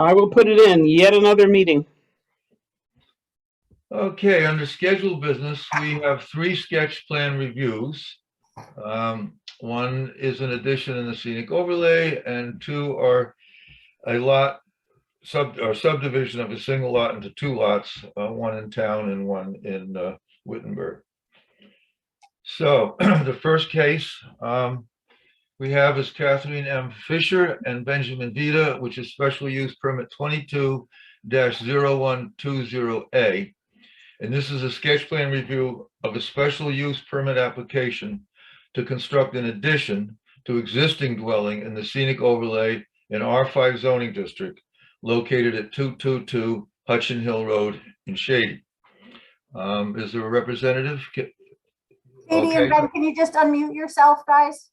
I will put it in. Yet another meeting. Okay, under scheduled business, we have 3 sketch plan reviews. One is an addition in the scenic overlay, and 2 are a lot subdivision of a single lot into 2 lots, one in town and one in Wittenberg. So the first case we have is Catherine M. Fisher and Benjamin Vita, which is special use permit 22-0120A. And this is a sketch plan review of a special use permit application to construct an addition to existing dwelling in the scenic overlay in R5 zoning district located at 222 Hutchin Hill Road in Shady. Is there a representative? Katie and Ben, can you just unmute yourself, guys?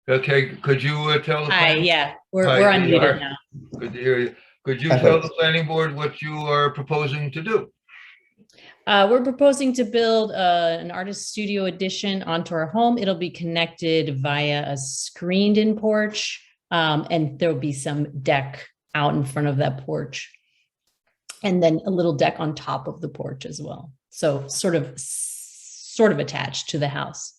Okay, could you tell the Hi, yeah, we're unmuted now. Good to hear you. Could you tell the planning board what you are proposing to do? We're proposing to build an artist studio addition onto our home. It'll be connected via a screened-in porch, and there'll be some deck out in front of that porch, and then a little deck on top of the porch as well. So sort of attached to the house,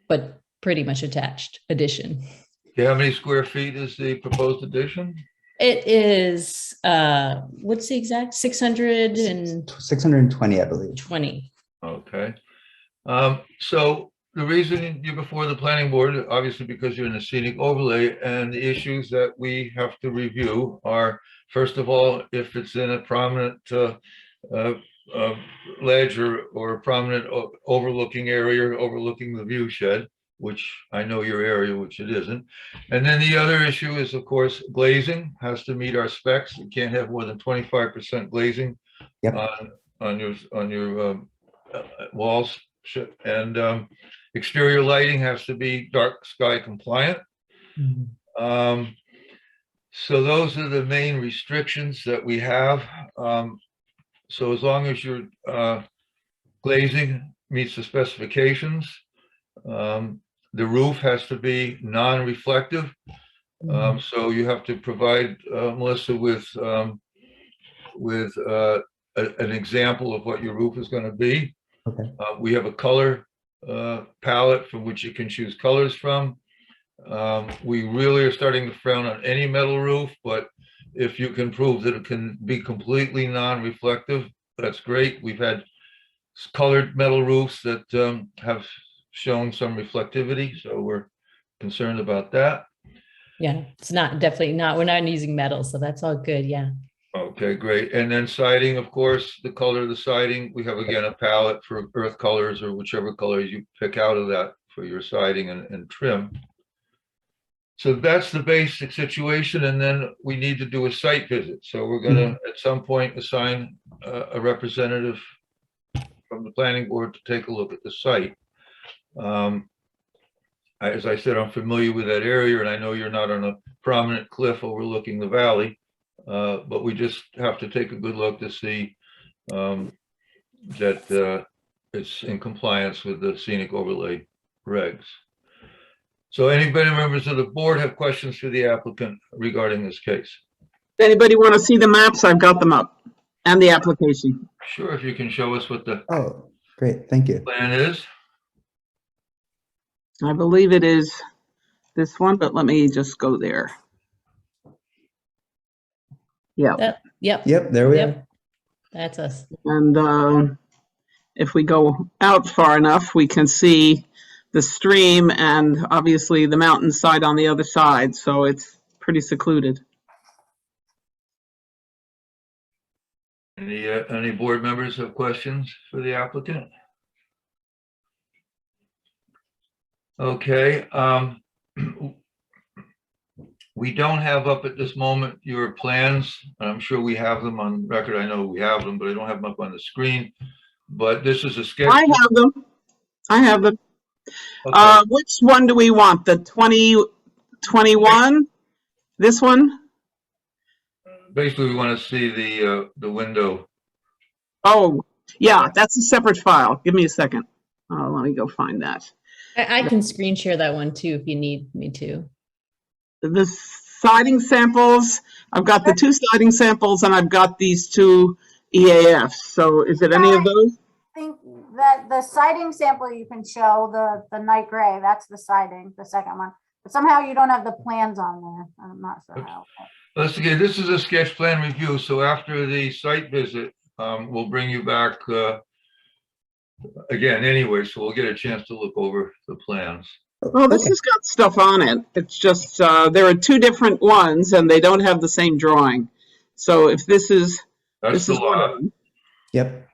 but pretty much attached addition. Okay, how many square feet is the proposed addition? It is, what's the exact 620, I believe. 20. Okay. So the reason you're before the planning board, obviously because you're in a scenic overlay, and the issues that we have to review are, first of all, if it's in a prominent ledge or a prominent overlooking area overlooking the view shed, which I know your area, which it isn't. And then the other issue is, of course, glazing has to meet our specs. You can't have more than 25% glazing on your walls, and exterior lighting has to be dark sky compliant. Mm-hmm. So those are the main restrictions that we have. So as long as your glazing meets the specifications, the roof has to be non-reflective. So you have to provide Melissa with an example of what your roof is going to be. Okay. We have a color palette from which you can choose colors from. We really are starting to frown on any metal roof, but if you can prove that it can be completely non-reflective, that's great. We've had colored metal roofs that have shown some reflectivity, so we're concerned about that. Yeah, it's not, definitely not, we're not using metal, so that's all good, yeah. Okay, great. And then siding, of course, the color of the siding, we have again a palette for earth colors or whichever colors you pick out of that for your siding and trim. So that's the basic situation, and then we need to do a site visit. So we're going to at some point assign a representative from the planning board to take a look at the site. As I said, I'm familiar with that area, and I know you're not on a prominent cliff overlooking the valley, but we just have to take a good look to see that it's in compliance with the scenic overlay regs. So anybody, members of the board, have questions for the applicant regarding this case? Anybody want to see the maps? I've got them up, and the application. Sure, if you can show us what the Great, thank you. plan is. I believe it is this one, but let me just go there. Yeah. Yep. There we are. That's us. And if we go out far enough, we can see the stream and obviously the mountainside on the other side. So it's pretty secluded. Any board members have questions for the applicant? Okay. We don't have up at this moment your plans. I'm sure we have them on record. I know we have them, but I don't have them up on the screen. But this is a sketch. I have them. I have them. Okay. Which one do we want? The 2021? This one? Basically, we want to see the window. Oh, yeah, that's a separate file. Give me a second. Let me go find that. I can screen share that one too if you need me to. This siding samples. I've got the 2 siding samples and I've got these 2 EAFs. So is it any of those? I think that the siding sample you can show, the night gray, that's the siding, the second one. But somehow you don't have the plans on there. I'm not sure how. Let's again, this is a sketch plan review. So after the site visit, we'll bring you back again anyway, so we'll get a chance to look over the plans. Well, this has got stuff on it. It's just, there are 2 different ones and they don't have the same drawing. So if this is, That's this the is one of lot. them. Yep.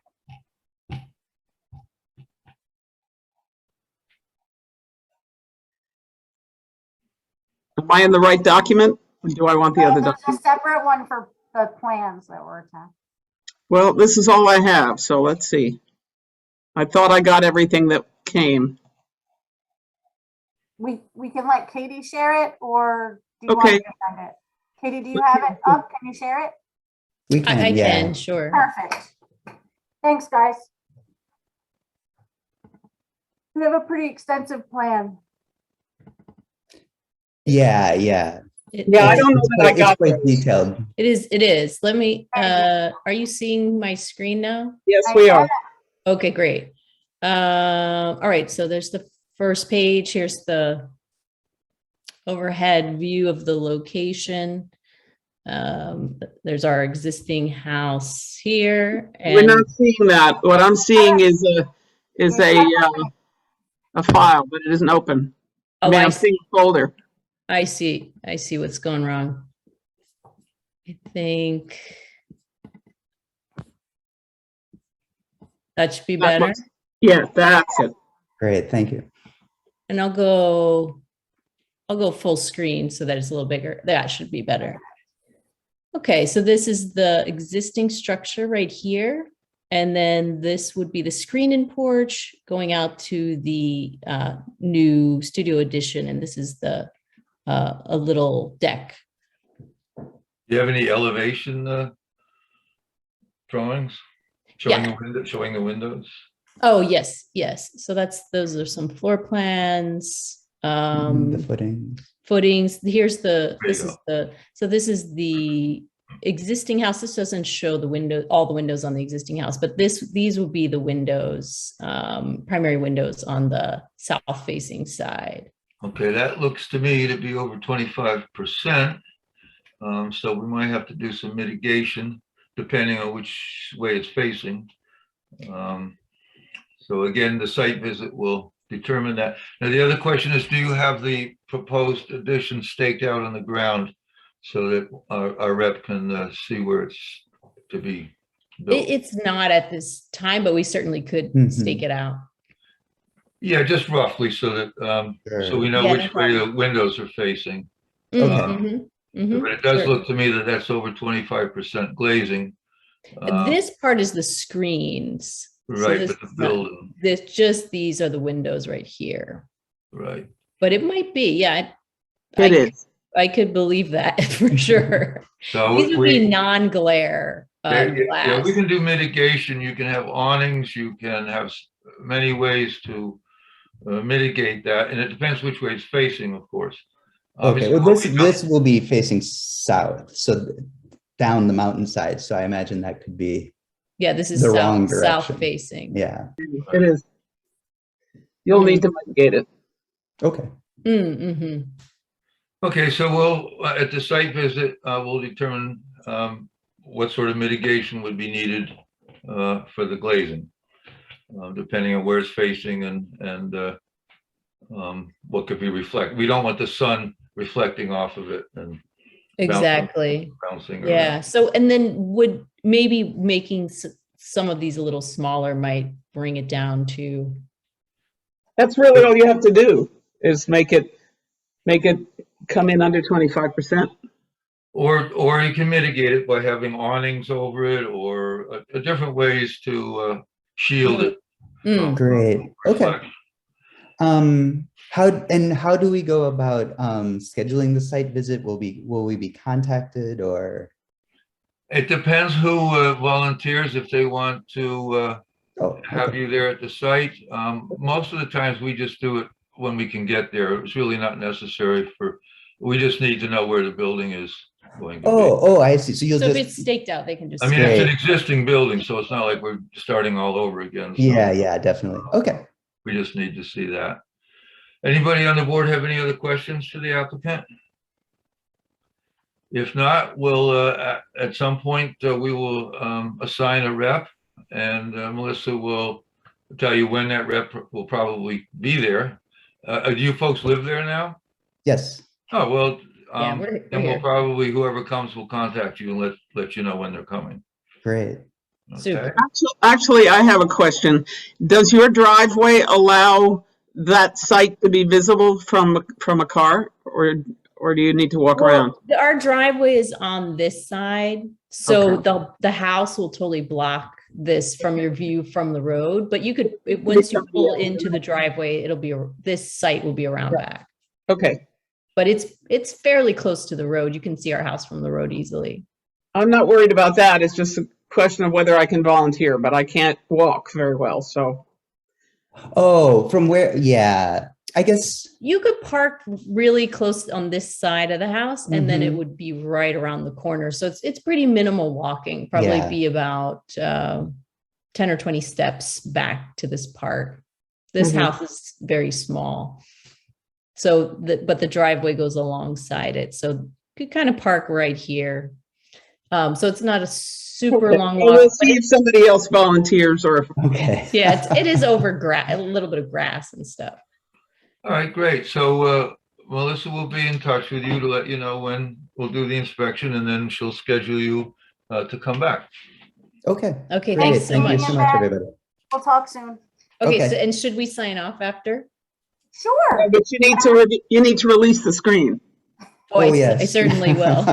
Am I in the right document? Or do I want the other There's a document? separate one for the plans that were attached. Well, this is all I have, so let's see. I thought I got everything that came. We can let Katie share it, or do you want Okay. me to send it? Katie, do you have it up? Can you share it? We can, I yeah. can, sure. Perfect. Thanks, guys. We have a pretty extensive plan. Yeah, yeah. Yeah, I don't know that I got It's quite those. detailed. It is. Let me, Thank are you seeing my screen now? Yes, we are. Okay, great. All right, so there's the first page. Here's the overhead view of the location. There's our existing house here. We're And not seeing that. What I'm seeing is a file, but it isn't open. I oh, mean, I I'm see, seeing a folder. I see what's going wrong. I think that should be That better. looks- Yeah, that's it. Great, thank you. And I'll go full screen so that it's a little bigger. That should be better. Okay, so this is the existing structure right here. And then this would be the screen-in porch going out to the new studio addition. And this is the a little deck. Do you have any elevation drawings? Showing Yeah. the window, showing the windows? Oh, yes. So those are some floor plans. The footing. Footings. Here's There you this is the existing house. This doesn't show the window, all the windows on the existing house, but these will be the windows, primary windows on the south facing side. Okay, that looks to me to be over 25%. So we might have to do some mitigation depending on which way it's facing. So again, the site visit will determine that. Now, the other question is, do you have the proposed addition staked out on the ground so that our rep can see where it's to be built? It's not at this time, but we certainly could stake it out. Yeah, just roughly so that so we know Yeah, which way the windows are facing. Okay. But it does look to me that that's over 25% glazing. This part is the screens. Right, this but the is not- building, these are the windows right here. right. But it might be, yeah. It is. I could believe that for sure. So These would be non-glare yeah, glass. we can do mitigation. You can have awnings. You can have many ways to mitigate that, and it depends which way it's facing, of course. Okay, well, Obviously, this will be facing south, so down the mountainside. So I imagine that could be, Yeah, this is the wrong south direction. facing. yeah. It is. You'll need to mitigate it. Okay. Okay, so we'll at the site visit we'll determine what sort of mitigation would be needed for the glazing, depending on where it's facing and what could be reflected. We don't want the sun reflecting off of it and Exactly. bouncing around. Yeah. So, and then would maybe making some of these a little smaller might bring it down to. That's really all you have to do is make it come in under 25%. Or you can mitigate it by having awnings over it or different ways to shield it. from Great. Okay. reflection. How do we go about scheduling the site visit? Will we be contacted or? It depends who volunteers if they want to have Okay. you there at the site. Most of the times we just do it when we can get there. It's really not necessary for We just need to know where the building is going to be. Oh, I see. So you'll So if just, it's staked out, they can just. I mean, it's an Great. existing building, so it's not like we're starting all over again. So yeah, definitely. Okay. we just need to see that. Anybody on the board have any other questions to the applicant? If not, we'll, at some point, we will assign a rep, and Melissa will tell you when that rep will probably be there. Do you folks live there now? Yes. Oh, well, Yeah, we're then we'll here. probably, whoever comes will contact you and let you know when they're coming. Great. Okay? Super. Actually, I have a question. Does your driveway allow that site to be visible from a car, or do you need to walk around? Well, our driveway is on this side, so Okay. the house will totally block this from your view from the road. But you could, once you pull into the driveway, it'll be, this site will be around back. Okay. But it's fairly close to the road. You can see our house from the road easily. I'm not worried about that. It's just a question of whether I can volunteer, but I can't walk very well, so. Oh, from where? Yeah, I guess. You could park really close on this side of the house, and then it Mhm. would be right around the corner. So it's pretty minimal walking, probably Yeah. be about 10 or 20 steps back to this part. This Mhm. house is very small. So, but the driveway goes alongside it. So you could kind of park right here. So it's not a super Okay. long Well, walk. we'll but see if somebody else volunteers or if. Okay. yeah, it is over grass, a little bit of grass and stuff. All right, great. So Melissa will be in touch with you to let you know when we'll do the inspection, and then she'll schedule you to come back. Okay. Okay, Great. thanks so Thank you much. so much, everybody. We'll talk soon. Okay, Okay. so and should we sign off after? Sure. But you need to release the screen. Oh, Oh, I yes. certainly will.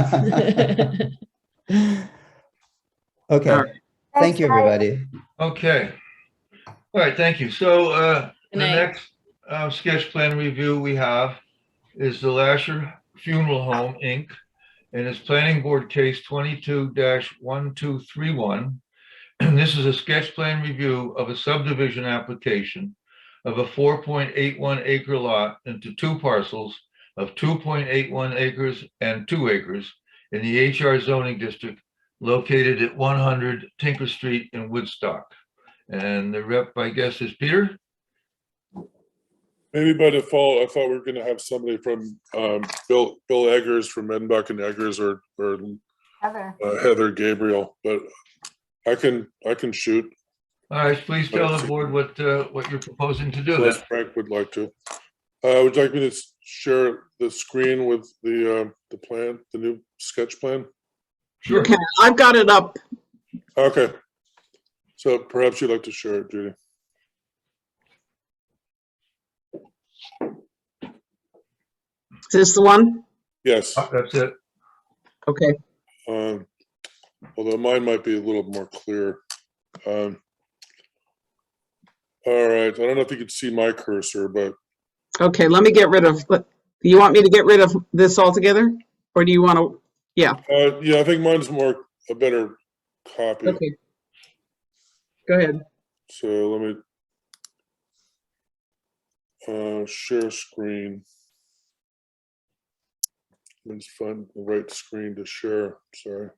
Okay. All right. Thank Thanks, you, guys. everybody. Okay. All right, thank you. So Good the night. next sketch plan review we have is the Lasher Funeral Home, Inc. and its planning board case 22-1231. And this is a sketch plan review of a subdivision application of a 4.81 acre lot into two parcels of 2.81 acres and 2 acres in the HR zoning district located at 100 Tinker Street in Woodstock. And the rep, I guess, is Peter? Maybe by default, I thought we were gonna have somebody from Bill Eggers from Edinburgh and Eggers or Heather. Heather Gabriel, but I can shoot All right, please tell the board what you're proposing to do unless then. Frank would like to. Would you like me to share the screen with the plan, the new sketch plan? Sure. Okay, I've got it up. Okay. So perhaps you'd like to share it, Judy. Is this the one? Yes. That's it. Okay. Although mine might be a little more clear. All right. I don't know if you can see my cursor, but Okay, let me get rid of, do you want me to get rid of this altogether? Or do you want to, yeah, yeah, I think mine's a better copy. okay. Go ahead. So let me share screen. Let me just find the right screen to share. Sorry.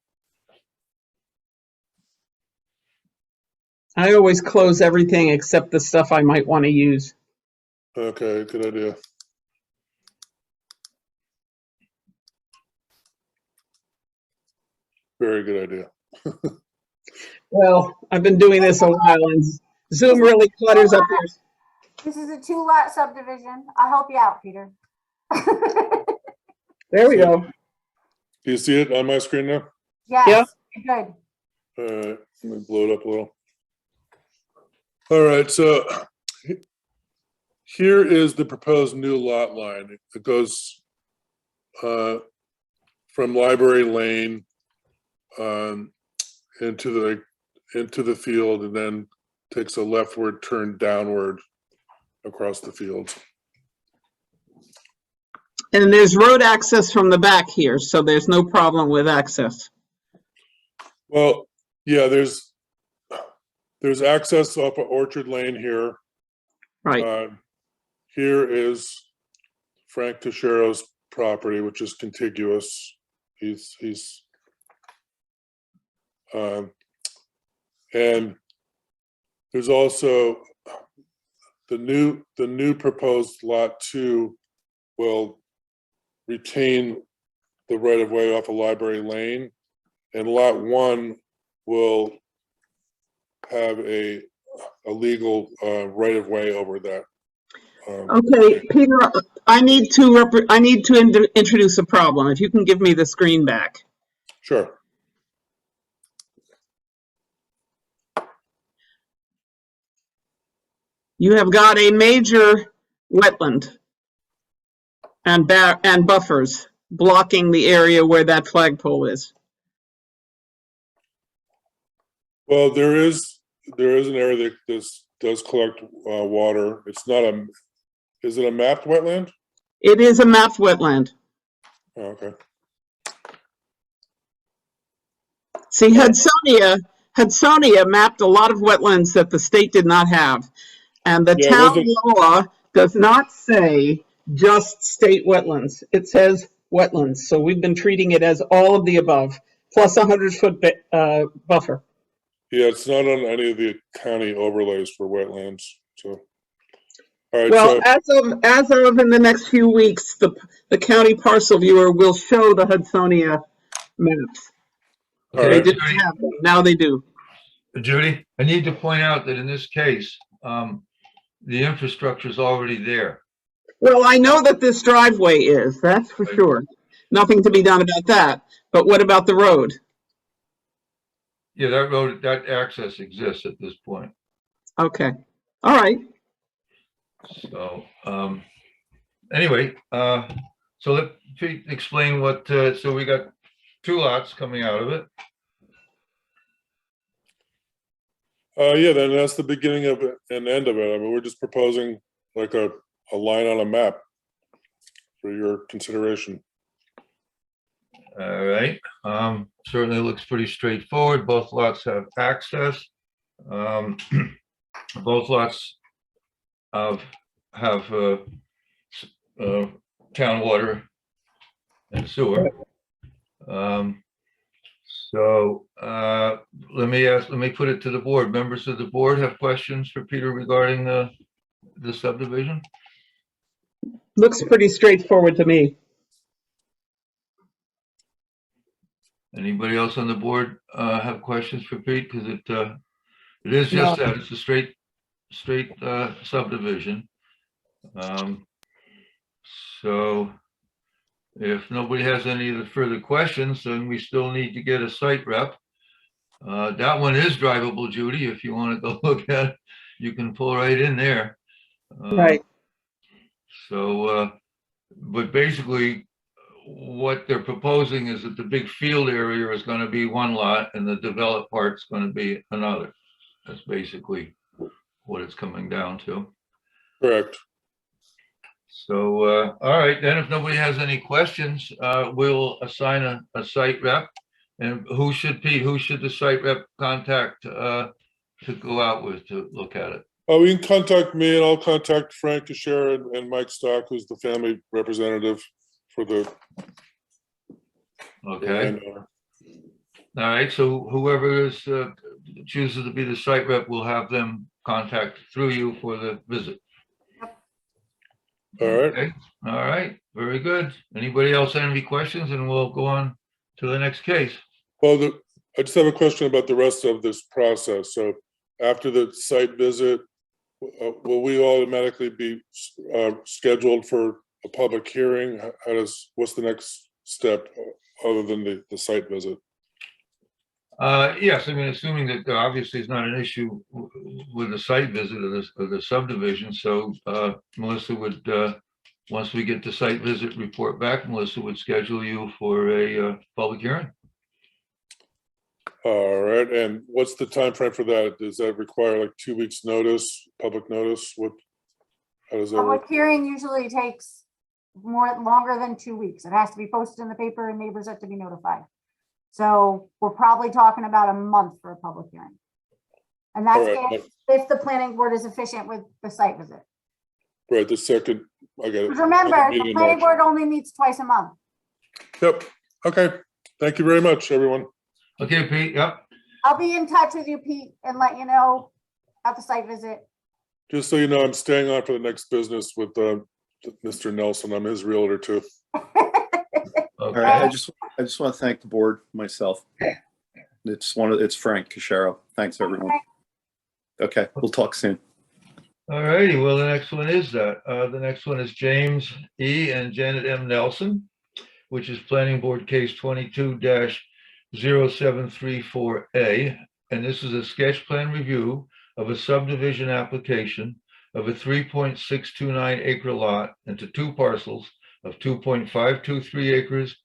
I always close everything except the stuff I might want to use. Okay, good idea. Very good idea. Well, I've been doing this a while and Zoom really clutters up your. This is a 2-lot subdivision. I'll help you out, Peter. There we go. Do you see it on my screen now? Yes, good. All right, let me blow it up a little. All right, so here is the proposed new lot line. It goes from Library Lane into the field and then takes a leftward turn downward across the field. And there's road access from the back here, so there's no problem with access. Well, yeah, there's access off of Orchard Lane here. Right. Here is Frank Teshero's property, which is contiguous. And there's also the new proposed lot 2 will retain the right of way off of Library Lane, and lot 1 will have a legal right of way over that. Okay, Peter, I need to introduce a problem. If you can give me the screen back. Sure. You have got a major wetland and buffers blocking the area where that flagpole is. Well, there is an area that does collect water. It's not is it a mapped wetland? It is a mapped wetland. Oh, okay. See, Hudsonia mapped a lot of wetlands that the state did not have. And the Yeah, town law does not say just state wetlands. It says wetlands. So we've been treating it as all of the above, plus 100-foot buffer. Yeah, it's not on any of the county overlays for wetlands. So, all right. Well, So as of in the next few weeks, the county parcel viewer will show the Hudsonia maps. all They right. didn't have them. Now they do. Judy, I need to point out that in this case, the infrastructure is already there. Well, I know that this driveway is, that's for sure. Nothing to be done about that. But what about the road? Yeah, that road, that access exists at this point. Okay. All right. So, anyway, so let Pete explain what, so we got 2 lots coming out of it. Yeah, then that's the beginning of it and end of it. I mean, we're just proposing like a line on a map for your consideration. All right, certainly looks pretty straightforward. Both lots have access. Both lots have town water and sewer. So let me put it to the board. Members of the board have questions for Peter regarding the subdivision? Looks pretty straightforward to me. Anybody else on the board have questions for Pete? Because it is just that, it's a straight subdivision. So if nobody has any further questions, then we still need to get a site rep. That one is drivable, Judy. If you want to go look at it, you can pull right in there. Right. So, but basically, what they're proposing is that the big field area is going to be one lot and the developed part's going to be another. That's basically what it's coming down to. Correct. So, all right, then if nobody has any questions, we'll assign a site rep. And who should the site rep contact to go out with to look at it? Oh, you can contact me and I'll contact Frank Teixeira and Mike Stock, who's the family representative for the. Okay. All right, so whoever chooses to be the site rep will have them contact through you for the visit. All right. Okay. All right, very good. Anybody else have any questions? And we'll go on to the next case. Well, I just have a question about the rest of this process. So after the site visit, will we automatically be scheduled for a public hearing? What's the next step other than the site visit? Yes, I mean, assuming that obviously it's not an issue with the site visit of the subdivision. So Melissa would, once we get the site visit report back, Melissa would schedule you for a public hearing. All right, and what's the time frame for that? Does that require like 2 weeks notice, public notice? How does that work? Public hearing usually takes longer than 2 weeks. It has to be posted in the paper and neighbors have to be notified. So we're probably talking about a month for a public hearing. And that's All right. if the planning board is efficient with the site visit. Right, the second I get it. Because remember, Second the meeting in planning March. board only meets twice a month. Yep, okay. Thank you very much, everyone. Okay, Pete, yep. I'll be in touch with you, Pete, and let you know about the site visit. Just so you know, I'm staying on for the next business with Mr. Nelson. I'm his realtor too. All right, Okay, I just want to thank the board myself. It's Frank Cachero. Thanks, everyone. Okay, we'll talk soon. all righty, well, the next one is that. The next one is James E. and Janet M. Nelson, which is Planning Board Case 22-0734A. And this is a sketch plan review of a subdivision application of a 3.629 acre lot into two parcels of 2.523 acres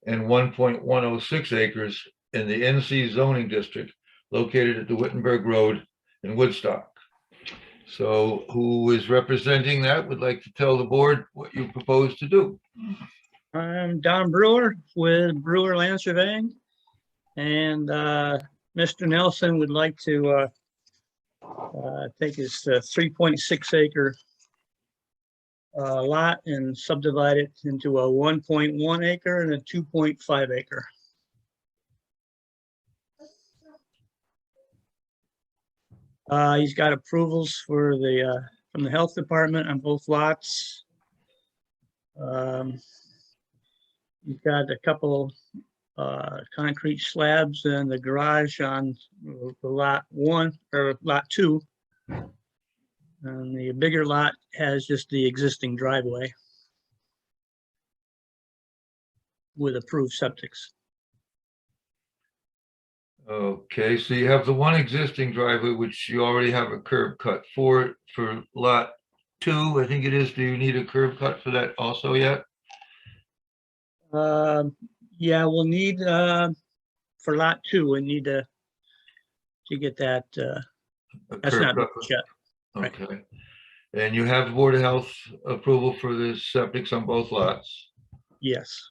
and 1.106 acres in the NC zoning district located at the Wittenberg Road in Woodstock. So who is representing that would like to tell the board what you propose to do? I'm Don Brewer with Brewer Land Surveying. And Mr. Nelson would like to take his 3.6 acre lot and subdivide it into a 1.1 acre and a 2.5 acre. He's got approvals for from the health department on both lots. You've got a couple concrete slabs in the garage on the lot 1 or lot 2. And the bigger lot has just the existing driveway with approved septics. Okay, so you have the one existing driveway, which you already have a curb cut for lot 2, I think it is. Do you need a curb cut for that also yet? Yeah, we'll need for lot 2, we need to get that. A That's curb not cut? yet. Right. Okay. And you have Board of Health approval for the septics on both lots? Yes.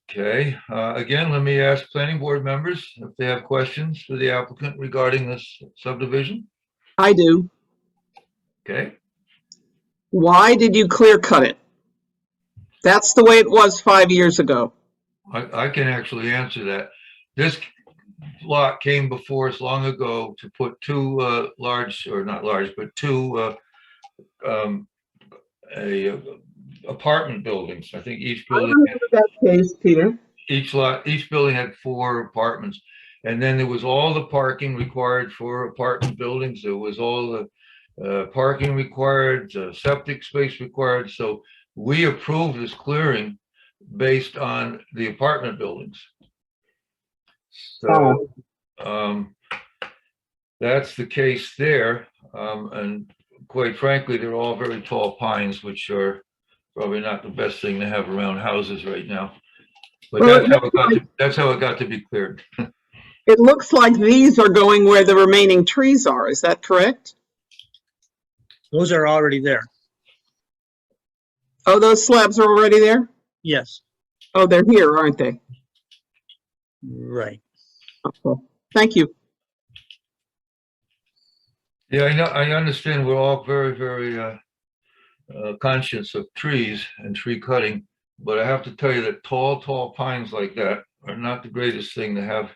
Okay, again, let me ask planning board members if they have questions for the applicant regarding this subdivision. I do. Okay, Why did you clear cut it? That's the way it was 5 years ago. I can actually answer that. This lot came before us long ago to put two large, or not large, but two apartment buildings. I think each I building, remember that case, Peter. each building had 4 apartments. And then there was all the parking required for apartment buildings. There was all the parking required, septic space required. So we approved this clearing based on the apartment buildings. So that's the case there. And quite frankly, they're all very tall pines, which are probably not the best thing to have around houses right now. But Well, that's how it got to be cleared. It looks like these are going where the remaining trees are. Is that correct? Those are already there. Oh, those slabs are already there? Yes. Oh, they're here, aren't they? Right. Okay. Thank you. Yeah, I know. I understand we're all very, very conscious of trees and tree cutting, but I have to tell you that tall pines like that are not the greatest thing to have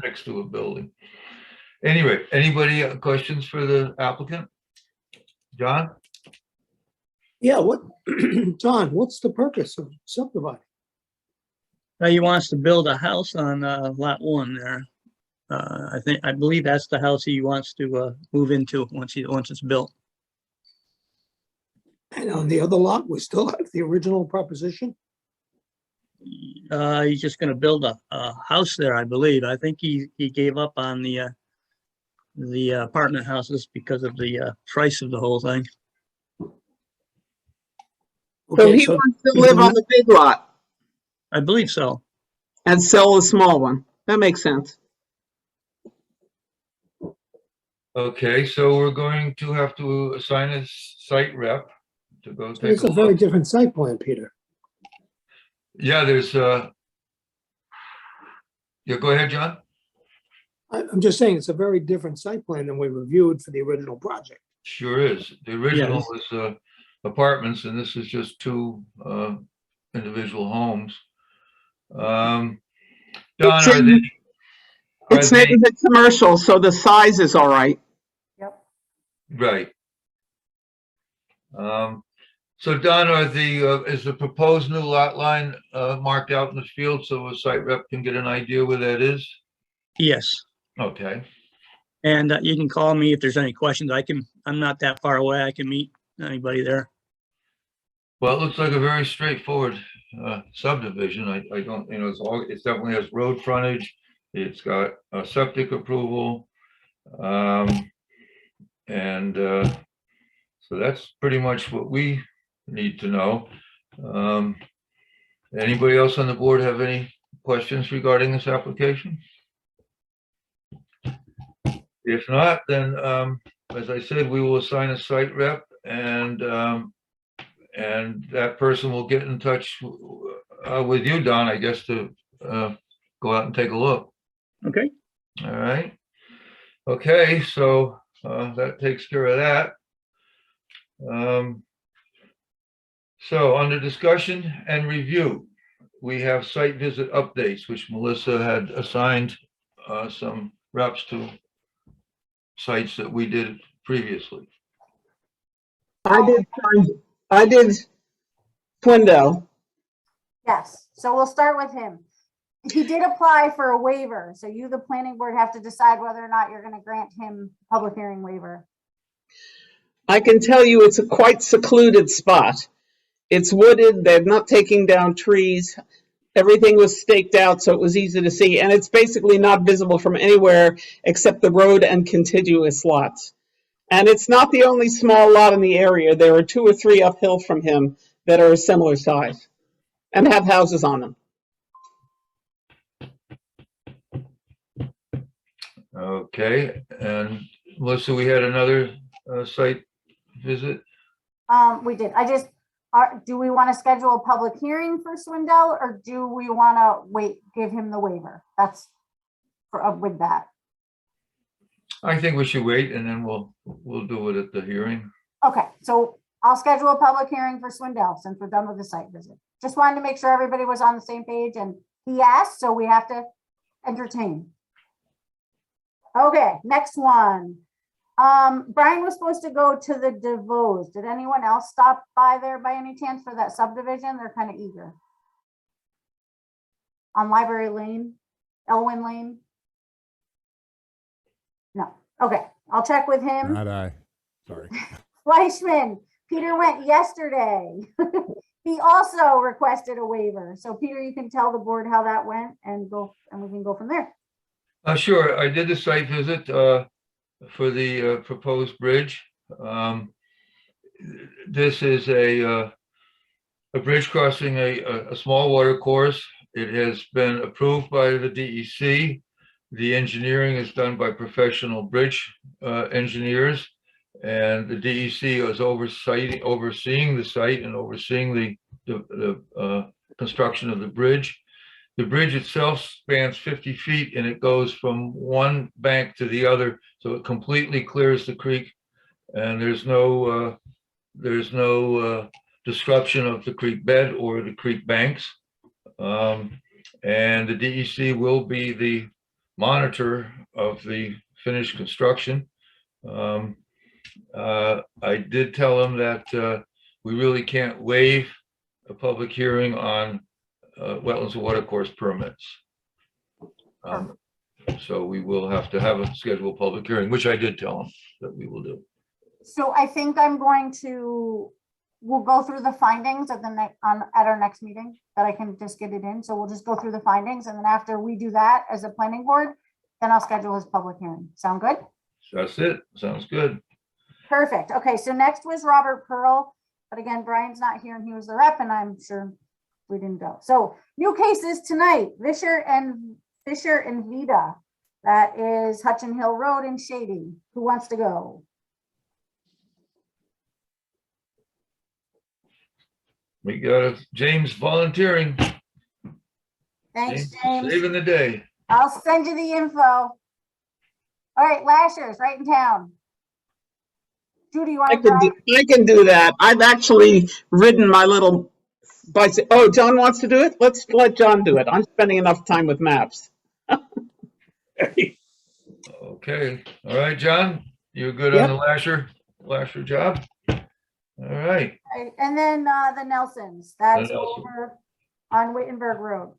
next to a building. Anyway, anybody questions for the applicant? John? Yeah, John, what's the purpose of subdividing? He wants to build a house on lot 1 there. I believe that's the house he wants to move into once it's built. And on the other lot, we still have the original proposition? He's just going to build a house there, I believe. I think he gave up on the apartment houses because of the price of the whole thing. So Okay, he wants to live on the big lot I believe so. and sell the small one. That makes sense. Okay, so we're going to have to assign a site rep to go take it's a a very look. different site plan, Peter. Yeah, there's yeah, go ahead, John. I'm just saying it's a very different site plan than we reviewed for the original project. Sure is. The original was apartments, and this is just two individual homes. Don, It's are they, It's neighborhood commercial, so the size is all right. Yep. right? So Don, is the proposed new lot line marked out in the field so a site rep can get an idea where that is? Yes. Okay, And you can call me if there's any questions. I'm not that far away. I can meet anybody there. well, it looks like a very straightforward subdivision. I don't, it definitely has road frontage. It's got a septic approval. And so that's pretty much what we need to know. Anybody else on the board have any questions regarding this application? If not, then, as I said, we will assign a site rep, and that person will get in touch with you, Don, I guess, to go out and take a look. Okay. All right. Okay, so that takes care of that. So under discussion and review, we have site visit updates, which Melissa had assigned some reps to sites that we did previously. I did Swindell. Yes, so we'll start with him. He did apply for a waiver, so you, the planning board, have to decide whether or not you're gonna grant him public hearing waiver. I can tell you it's a quite secluded spot. It's wooded, they're not taking down trees. Everything was staked out so it was easy to see, and it's basically not visible from anywhere except the road and contiguous lots. And it's not the only small lot in the area. There are 2 or 3 uphill from him that are a similar size and have houses on them. Okay, and Melissa, we had another site visit. We did, do we wanna schedule a public hearing for Swindell, or do we wanna wait, give him the waiver? That's with that. I think we should wait, and then we'll do it at the hearing. Okay, so I'll schedule a public hearing for Swindell since we're done with the site visit. Just wanted to make sure everybody was on the same page, and he asked, so we have to entertain. Okay, next one. Brian was supposed to go to the DeVos. Did anyone else stop by there by any chance for that subdivision? They're kind of eager. On Library Lane, Elwyn Lane? No, okay, I'll check with him. Not I, sorry. Fleischman, Peter went yesterday. He also requested a waiver. So Peter, you can tell the board how that went and we can go from there. Sure, I did the site visit for the proposed bridge. This is a bridge crossing a small water course. It has been approved by the DEC. The engineering is done by professional bridge engineers, and the DEC is overseeing the site and overseeing the construction of the bridge. The bridge itself spans 50 feet and it goes from one bank to the other, so it completely clears the creek, and there's no disruption of the creek bed or the creek banks. And the DEC will be the monitor of the finished construction. I did tell them that we really can't waive a public hearing on wetlands and watercourse permits. So we will have to have a scheduled public hearing, which I did tell them that we will do. So I think we'll go through the findings at our next meeting, that I can just get it in. So we'll just go through the findings, and then after we do that as a planning board, then I'll schedule his public hearing. Sound good? That's it. Sounds good. Perfect. Okay, so next was Robert Pearl, but again, Brian's not here and he was the rep, and I'm sure we didn't go. So new cases tonight, Fisher and Vida. That is Hutchin Hill Road and Shady. Who wants to go? We got James volunteering. Thanks, James. Saving the day. I'll send you the info. All right, Lashers, right in town. Judy, you want to try? I can do that. I've actually ridden my little bicycle. Oh, John wants to do it? Let's let John do it. I'm spending enough time with maps. Okay, all right, John, you're good on Yep. the Lasher job? All right, Right, and then the Nelsons, that's Nelson. over on Wittenberg Road.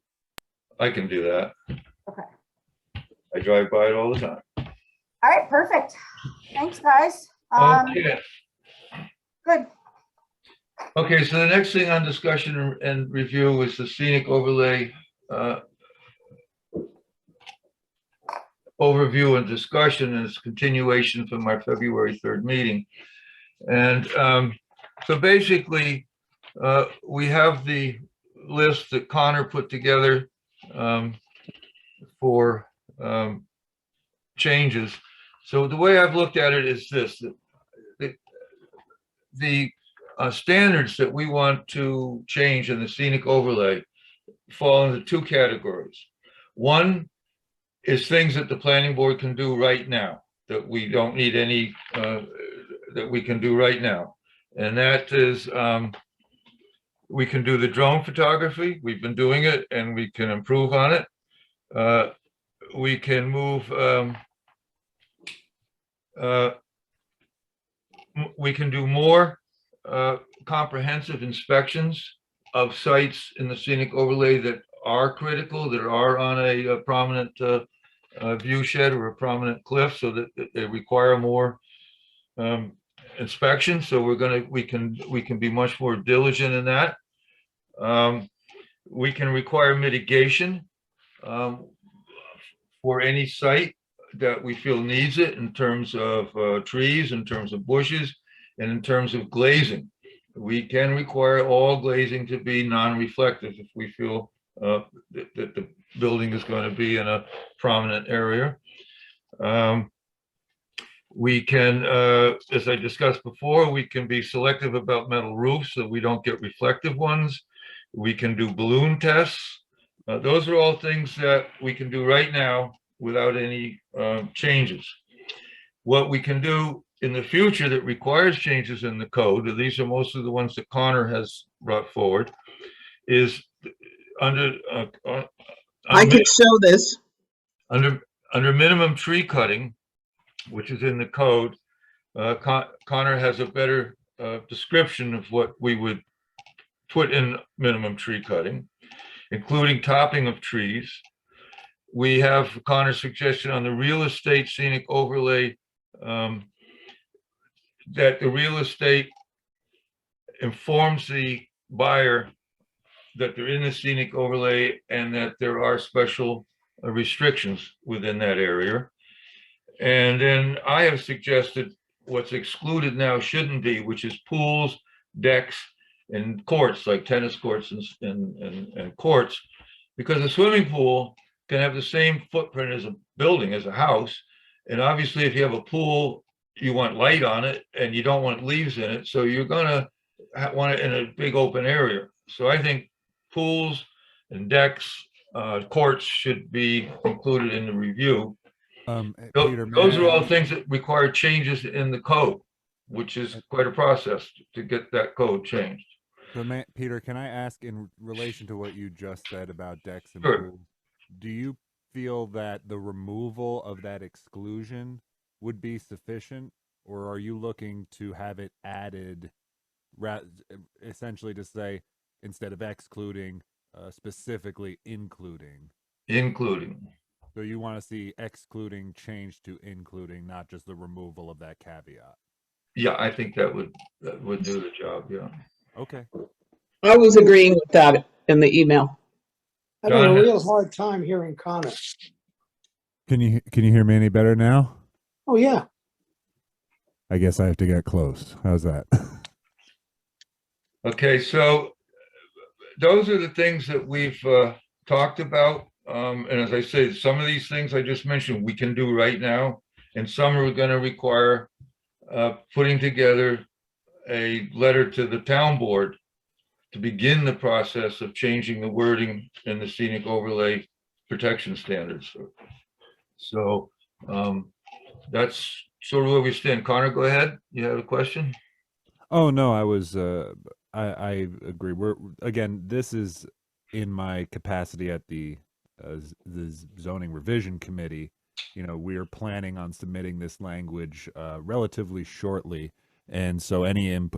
I can do that. Okay. I drive by it all the time. All right, perfect. Thanks, guys. Okay. Good. Okay, so the next thing on discussion and review is the scenic overlay overview and discussion, and it's continuation from our February 3rd meeting. And so basically, we have the list that Connor put together for changes. So the way I've looked at it is this: the standards that we want to change in the scenic overlay fall into two categories. One is things that the planning board can do right now, that we don't need any, that we can do right now. And that is, we can do the drone photography. We've been doing it and we can improve on it. We can move, we can do more comprehensive inspections of sites in the scenic overlay that are critical, that are on a prominent view shed or a prominent cliff, so that they require more inspection. So we can be much more diligent in that. We can require mitigation for any site that we feel needs it, in terms of trees, in terms of bushes, and in terms of glazing. We can require all glazing to be non-reflective if we feel that the building is going to be in a prominent area. We can, as I discussed before, we can be selective about metal roofs so we don't get reflective ones. We can do balloon tests. Those are all things that we can do right now without any changes. What we can do in the future that requires changes in the code, and these are most of the ones that Connor has brought forward, is under I can show this. under minimum tree cutting, which is in the code. Connor has a better description of what we would put in minimum tree cutting, including topping of trees. We have Connor's suggestion on the real estate scenic overlay, that the real estate informs the buyer that they're in the scenic overlay and that there are special restrictions within that area. And then I have suggested what's excluded now shouldn't be, which is pools, decks, and courts, like tennis courts and courts, because a swimming pool can have the same footprint as a building, as a house. And obviously, if you have a pool, you want light on it and you don't want leaves in it. So you're gonna want it in a big open area. So I think pools and decks, courts should be included in the review. Peter, Those are all things that require changes in the code, which is quite a process to get that code changed. So, Peter, can I ask, in relation to what you just said about decks and Sure. pools, do you feel that the removal of that exclusion would be sufficient, or are you looking to have it added, essentially to say, instead of excluding, specifically including? Including. So you want to see excluding change to including, not just the removal of that caveat? Yeah, I think that would do the job, yeah. Okay. I was agreeing with that in the email. Having a John real has- hard time hearing Connor. Can you hear me any better now? Oh, yeah. I guess I have to get close. How's that? Okay, so those are the things that we've talked about. And as I say, some of these things I just mentioned, we can do right now, and some are going to require putting together a letter to the town board to begin the process of changing the wording in the scenic overlay protection standards. So that's sort of where we stand. Connor, go ahead. You have a question? Oh no, I was I agree. We're again, this is in my capacity at the zoning revision committee. You know, we are planning on submitting this language relatively shortly, and so I'm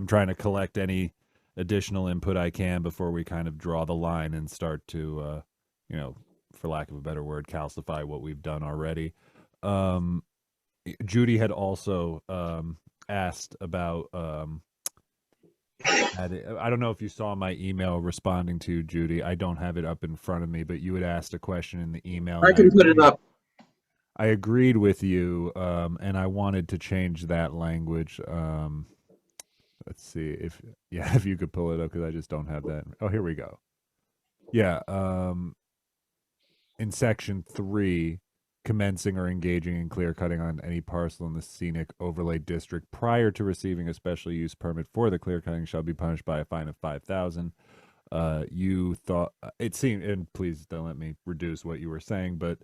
trying to collect any additional input I can before we kind of draw the line and start to you know, for lack of a better word, calcify what we've done already. Judy had also asked about I don't know if you saw my email responding to Judy. I don't have it up in front of me, but you had asked a question in the email. I can put it up. I agreed with you, and I wanted to change that language. Let's see if if you could pull it up, because I just don't have that. Oh, here we go. Yeah, in section 3, commencing or engaging in clear cutting on any parcel in the scenic overlay district prior to receiving a special use permit for the clear cutting shall be punished by a fine of 5,000. You thought it seemed, and please don't let me reduce what you were saying, but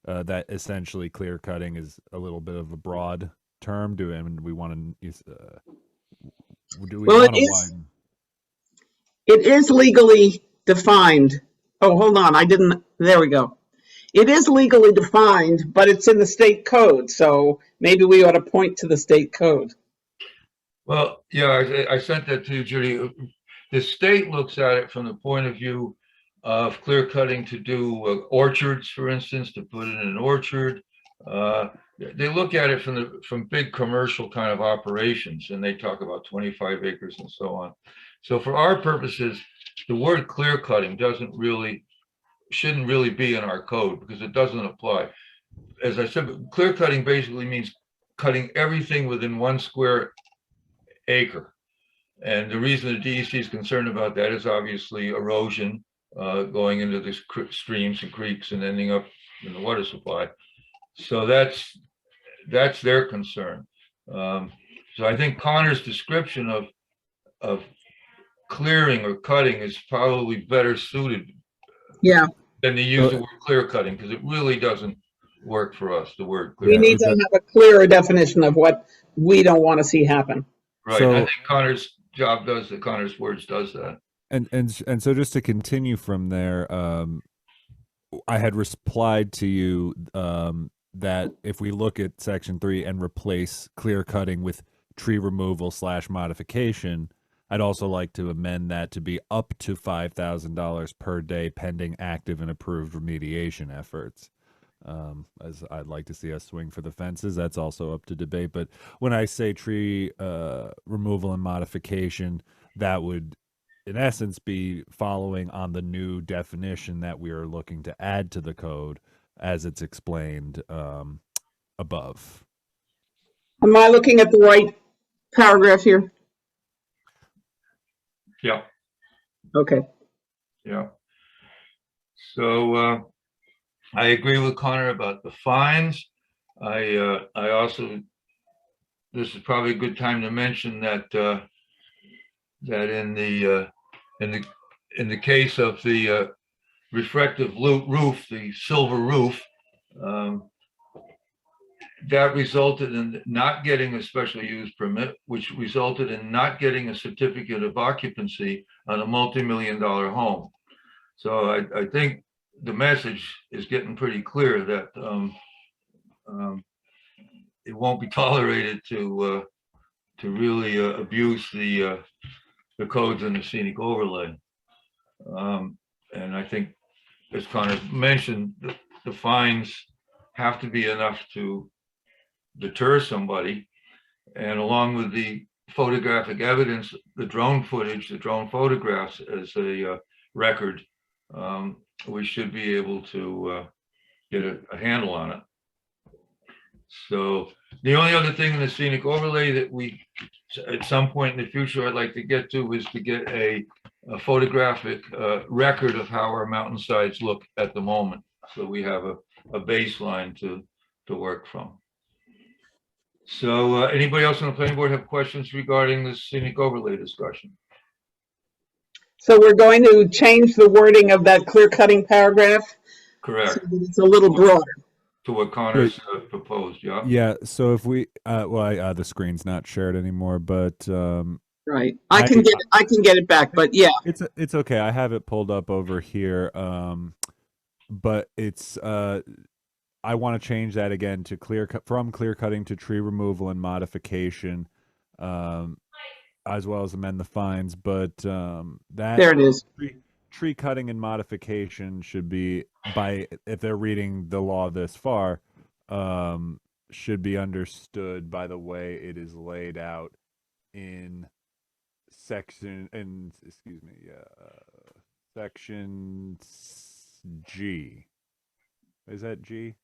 that essentially clear cutting is a little bit of a broad term. Do we want to? Do we Well, want to widen? It is legally defined. Oh, hold on. There we go. It is legally defined, but it's in the state code. So maybe we ought to point to the state code. Well, yeah, I sent that to you, Judy. The state looks at it from the point of view of clear cutting to do orchards, for instance, to put in an orchard. They look at it from big commercial kind of operations, and they talk about 25 acres and so on. So for our purposes, the word clear cutting shouldn't really be in our code because it doesn't apply. As I said, clear cutting basically means cutting everything within 1 square acre. And the reason the DEC is concerned about that is obviously erosion going into the streams and creeks and ending up in the water supply. So that's their concern. So I think Connor's description of clearing or cutting is probably better suited than to use the word clear cutting, because it really doesn't work for us, the word clear. We need to have a clearer definition of what we don't want to see happen. Right. So, I think Connor's job does that. Connor's words does that. And so just to continue from there, I had replied to you that if we look at section 3 and replace clear cutting with tree removal / modification, I'd also like to amend that to be up to $5,000 per day pending active and approved remediation efforts. As I'd like to see us swing for the fences, that's also up to debate. But when I say tree removal and modification, that would in essence be following on the new definition that we are looking to add to the code as it's explained above. Am I looking at the right paragraph here? Yeah. Okay. Yeah. So I agree with Connor about the fines. I also, this is probably a good time to mention that that in the case of the reflective roof, the silver roof, that resulted in not getting a special use permit, which resulted in not getting a certificate of occupancy on a multi-million-dollar home. So I think the message is getting pretty clear that it won't be tolerated to really abuse the codes in the scenic overlay. And I think, as Connor mentioned, the fines have to be enough to deter somebody. And along with the photographic evidence, the drone footage, the drone photographs as a record, we should be able to get a handle on it. So the only other thing in the scenic overlay that we, at some point in the future, I'd like to get to is to get a photographic record of how our mountainsides look at the moment. So we have a baseline to work from. So anybody else on the planning board have questions regarding the scenic overlay discussion? So we're going to change the wording of that clear cutting paragraph. Correct. So that it's a little broader. to what Connor's proposed, yeah? Yeah, so if we, the screen's not shared anymore, but Right. I can get it back, but yeah. it's okay. I have it pulled up over here. But it's I want to change that again to from clear cutting to tree removal and modification, as well as amend the fines. But that There it is. tree cutting and modification should be, by if they're reading the law this far, should be understood by the way it is laid out in section G. Is that G?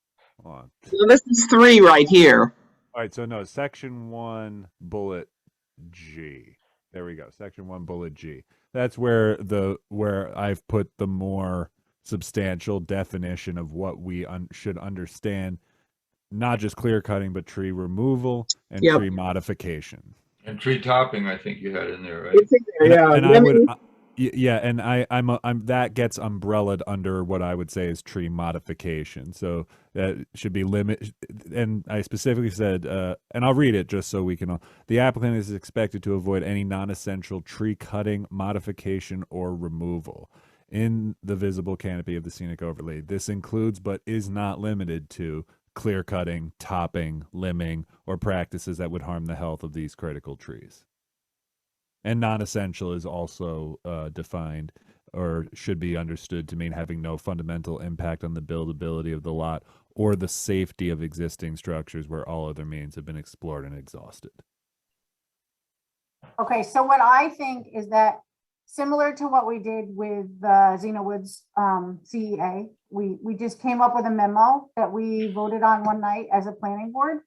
Hold on. So this is 3 right here. All right, so no, section 1 bullet G. There we go. Section 1 bullet G. That's where I've put the more substantial definition of what we should understand, not just clear cutting, but tree removal and Yep. tree modification. And tree topping, I think you had in there, right? It's in there, yeah. And I would, and I'm that gets umbrellaed under what I would say is tree modification. So that should be limit. And I specifically said, and I'll read it just so we can. The applicant is expected to avoid any non-essential tree cutting, modification, or removal in the visible canopy of the scenic overlay. This includes, but is not limited to, clear cutting, topping, limbing, or practices that would harm the health of these critical trees. And non-essential is also defined, or should be understood to mean having no fundamental impact on the buildability of the lot or the safety of existing structures where all other means have been explored and exhausted. Okay, so what I think is that similar to what we did with the Xena Woods CEA, we just came up with a memo that we voted on one night as a planning board.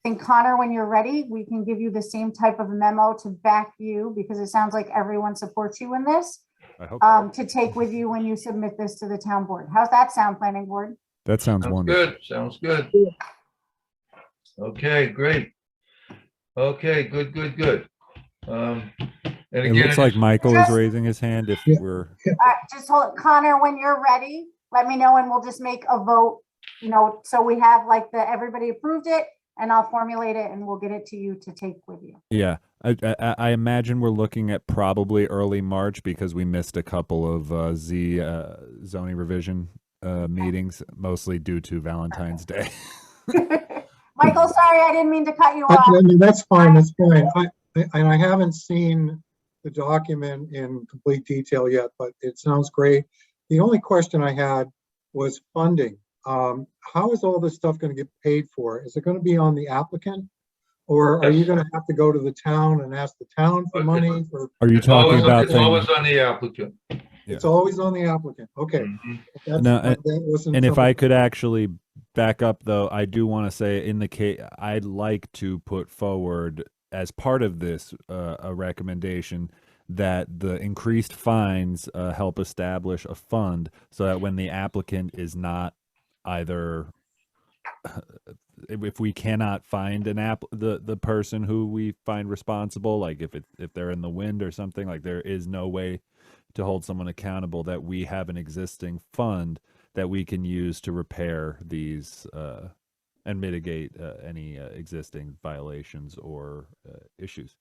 I think, Connor, when you're ready, we can give you the same type of memo to back you, because it sounds like everyone supports you in this, I hope to take with you when you submit this to the town board. How's that sound, planning board? that sounds wonderful. Good. Sounds good. Okay, great. Okay, good. And It again, looks like Michael is raising his hand. If we're Just hold, Connor, when you're ready, let me know and we'll just make a vote, so we have like everybody approved it, and I'll formulate it and we'll get it to you to take with you. Yeah, I imagine we're looking at probably early March, because we missed a couple of zoning revision meetings, mostly due to Valentine's Day. Michael, sorry, I didn't mean to cut you I off. mean, that's fine, that's fine. I haven't seen the document in complete detail yet, but it sounds great. The only question I had was funding. How is all this stuff going to get paid for? Is it going to be on the applicant? Or are you going to have to go to the town and ask the town for money? Are you talking about it's always on the applicant. It's always on the applicant. Okay. And if I could actually back up, though, I do want to say, in the case, I'd like to put forward as part of this a recommendation that the increased fines help establish a fund, so that when the applicant is not either, if we cannot find the person who we find responsible, like if they're in the wind or something, like there is no way to hold someone accountable, that we have an existing fund that we can use to repair these and mitigate any existing violations or issues.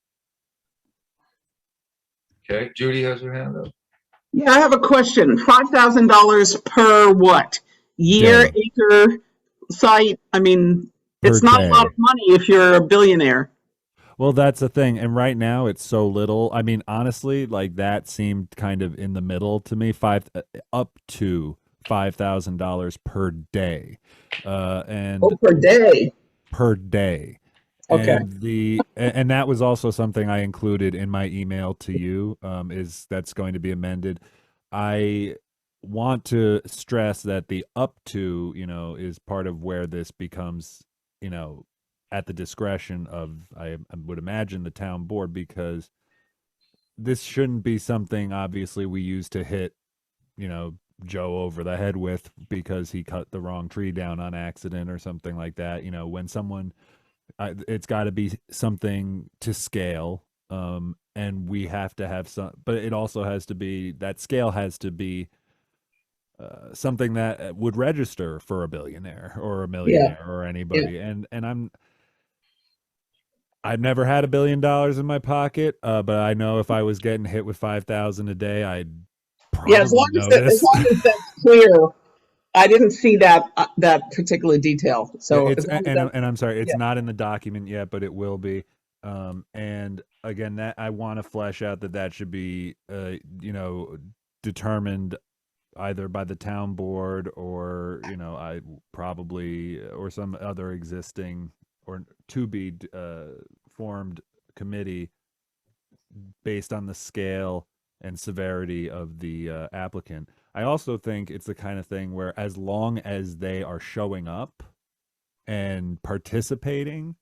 Okay, Judy has her hand up. Yeah, I have a question. $5,000 per what? Year, Day. acre, site? I mean, it's Per not day. a lot of money if you're a billionaire. Well, that's the thing. And right now it's so little. I mean, honestly, like that seemed kind of in the middle to me, up to $5,000 per day. And per day. per day. Okay. And that was also something I included in my email to you, is that's going to be amended. I want to stress that the up to, is part of where this becomes, at the discretion of, I would imagine, the town board, because this shouldn't be something obviously we use to hit, Joe over the head with because he cut the wrong tree down on accident or something like that. When someone, it's got to be something to scale, and we have to have some, but it also has to be, that scale has to be something that would register for a billionaire or a Yeah. millionaire or anybody. And I've never had $1 billion in my pocket, but I know if I was getting hit with 5,000 a day, I'd probably Yeah, as long as notice. that's clear, I didn't see that particular detail. Yeah, So it's as long as and, that's, and I'm sorry, it's yeah. not in the document yet, but it will be. And again, that I want to flesh out that should be, determined either by the town board or I probably or some other existing or to be formed committee based on the scale and severity of the applicant. I also think it's the kind of thing where as long as they are showing up and participating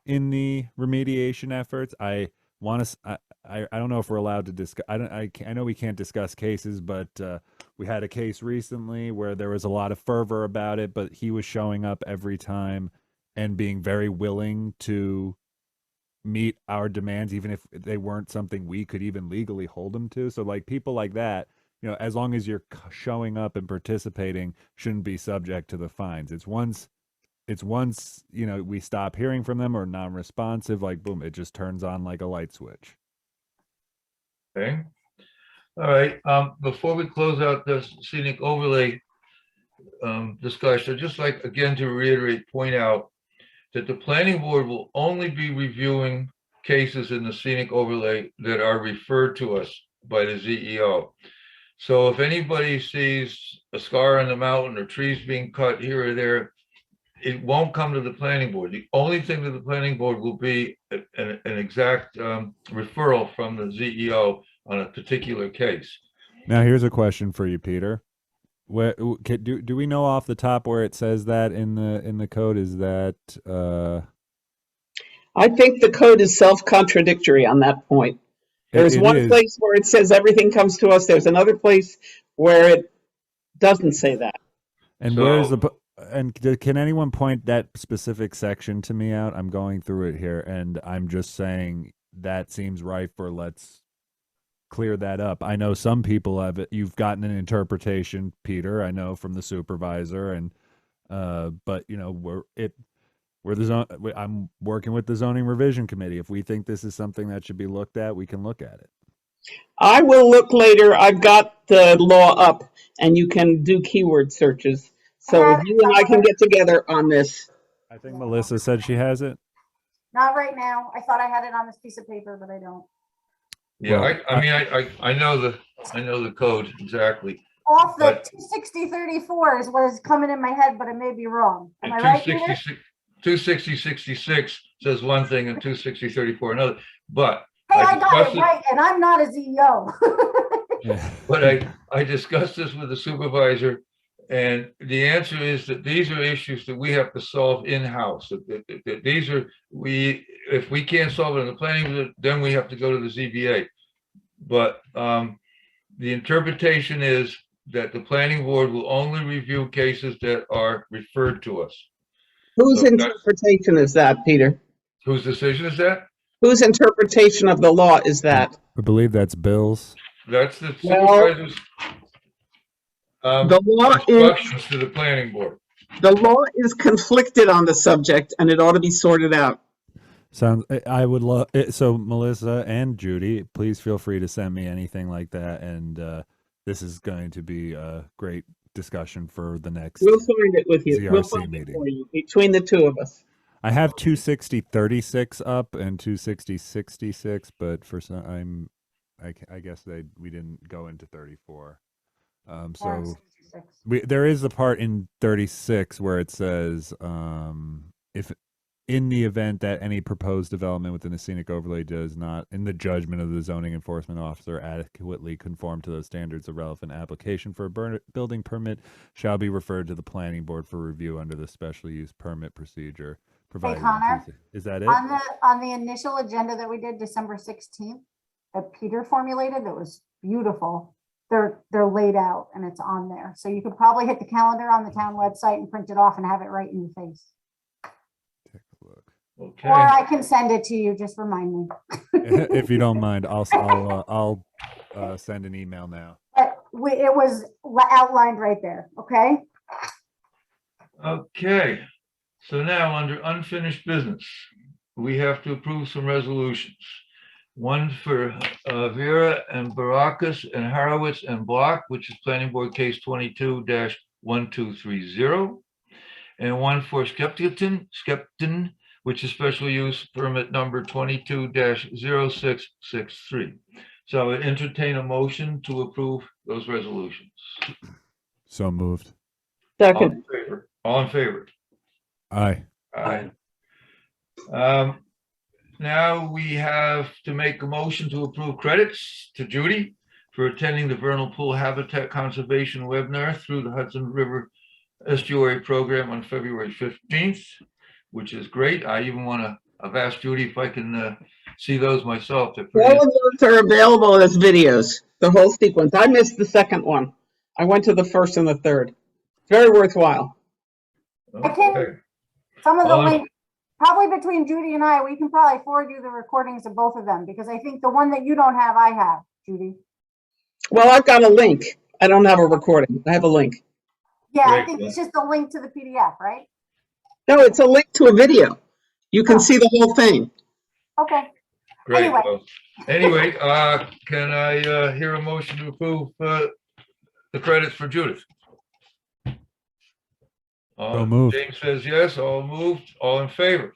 in the remediation efforts, I want to. I don't know if we're allowed to discuss. I know we can't discuss cases, but we had a case recently where there was a lot of fervor about it, but he was showing up every time and being very willing to meet our demands, even if they weren't something we could even legally hold him to. So, like people like that, as long as you're showing up and participating, shouldn't be subject to the fines. It's once we stop hearing from them or non-responsive, like boom, it just turns on like a light switch. Okay. All right. Before we close out this scenic overlay discussion, I'd just like again to reiterate, point out that the planning board will only be reviewing cases in the scenic overlay that are referred to us by the ZEO. So if anybody sees a scar on the mountain or trees being cut here or there, it won't come to the planning board. The only thing to the planning board will be an exact referral from the ZEO on a particular case. Now, here's a question for you, Peter. Do we know off the top where it says that in the code? Is that I think the code is self-contradictory on that point. There's one is. place where it says everything comes to us. There's another place where it doesn't say that. And where's can anyone point that specific section to me out? I'm going through it here, and I'm just saying that seems right for let's clear that up. I know some people you've gotten an interpretation, Peter, I know from the supervisor, and but I'm working with the zoning revision committee. If we think this is something that should be looked at, we can look at it. I will look later. I've got the law up and you can do keyword searches. So you and I can get together on this. I think Melissa said she has it. Not right now. I thought I had it on this piece of paper, but I don't. Yeah, Well, I know the code exactly. Off the 260-34 is what is coming in my head, but I may be wrong. Am I right, Peter? 260-66 says one thing and 260-34 another. But hey, I got it right, and I'm not a CEO. But I discussed this with the supervisor, and the answer is that these are issues that we have to solve in-house. These are if we can't solve it in the planning, then we have to go to the ZBA. But the interpretation is that the planning board will only review cases that are referred to us. Whose interpretation is that, Peter? Whose decision is that? Whose interpretation of the law is that? I believe that's Bill's. That's the supervisor's the law instructions to the planning board. The law is conflicted on the subject, and it ought to be sorted out. I would love it. So Melissa and Judy, please feel free to send me anything like that. And this is going to be a great discussion for the next. We'll find it with you. ZRC We'll find meeting. it for you between the two of us. I have 260-36 up and 260-66, but for some, I guess we didn't go into 34. So there is the part in 36 where it says, if in the event that any proposed development within the scenic overlay does not, in the judgment of the zoning enforcement officer, adequately conform to those standards, a relevant application for a building permit shall be referred to the planning board for review under the special use permit procedure. Hey, Connor, is that it? On the initial agenda that we did December 16th, that Peter formulated, that was beautiful. They're laid out and it's on there. So you could probably hit the calendar on the town website and print it off and have it right in your face. Take a look. Okay. Or I can send it to you. Just remind me. If you don't mind, I'll send an email now. it was outlined right there, okay? Okay, so now under unfinished business, we have to approve some resolutions. One for Vera and Barakas and Harowitz and Block, which is planning board case 22-1230. And one for Skepton, which is special use permit number 22-0663. So I would entertain a motion to approve those resolutions. So moved. All Second. in favor? All in favor? Aye. Aye. Now we have to make a motion to approve credits to Judy for attending the Vernal Pool Habitat Conservation webinar through the Hudson River Estuary Program on February 15th, which is great. I even I've asked Judy if I can see those myself. They're pretty- All of those are available as videos, the whole sequence. I missed the second one. I went to the first and the third. Very worthwhile. Okay. Some of the All in- links, probably between Judy and I, we can probably forward you the recordings of both of them, because I think the one that you don't have, I have, Judy. Well, I've got a link. I don't have a recording. I have a link. Yeah, I Great. think it's just a link to the PDF, right? No, it's a link to a video. You can Oh. see the whole thing. Okay, Great. Anyway. Well, anyway, can I hear a motion to approve the credits for Judith? So moved. James says yes, all moved, all in favor?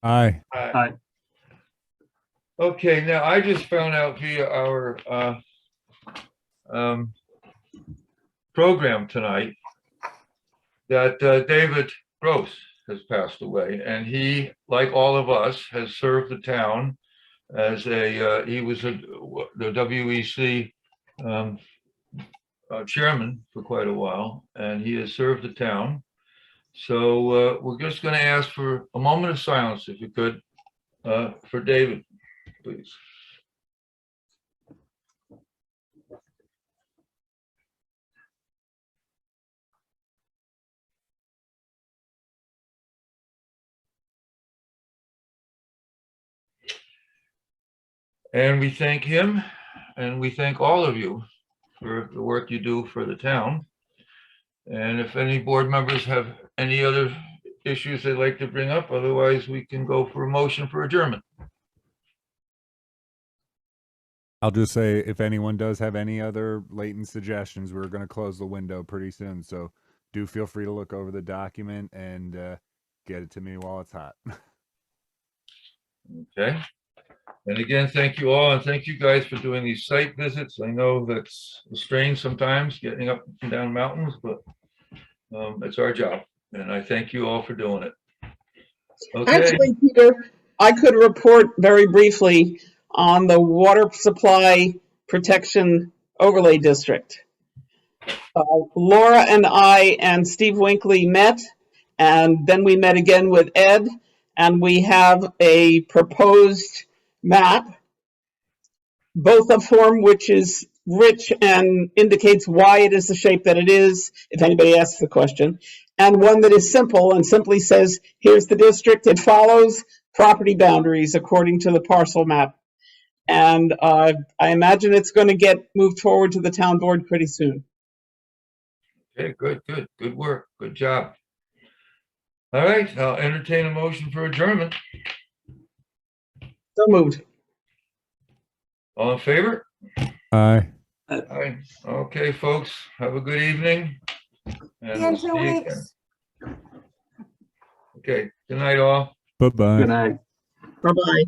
Aye. Aye. Okay, now I just found out via our program tonight that David Gross has passed away, and he, like all of us, has served the town as he was the WEC chairman for quite a while, and he has served the town. So we're just going to ask for a moment of silence, if you could, for David, please. And we thank him, and we thank all of you for the work you do for the town. And if any board members have any other issues they'd like to bring up, otherwise we can go for a motion for adjournment. I'll just say, if anyone does have any other latent suggestions, we're going to close the window pretty soon. So do feel free to look over the document and get it to me while it's hot. Okay. And again, thank you all, and thank you guys for doing these site visits. I know that's a strain sometimes, getting up and down mountains, but it's our job, and I thank you all for doing it. Okay. Actually, Peter, I could report very briefly on the Water Supply Protection Overlay District. Laura and I and Steve Winkley met, and then we met again with Ed, and we have a proposed map, both a form which is rich and indicates why it is the shape that it is, if anybody asks the question, and one that is simple and simply says, here's the district, it follows property boundaries according to the parcel map. And I imagine it's going to get moved forward to the town board pretty soon. Okay, good work, good job. All right, I'll entertain a motion for adjournment. So moved. All in favor? Aye. Aye. Okay, folks, have a good evening. And see you in we'll 2 see you weeks. again. Okay, good night all. Bye-bye. Good night. Bye-bye.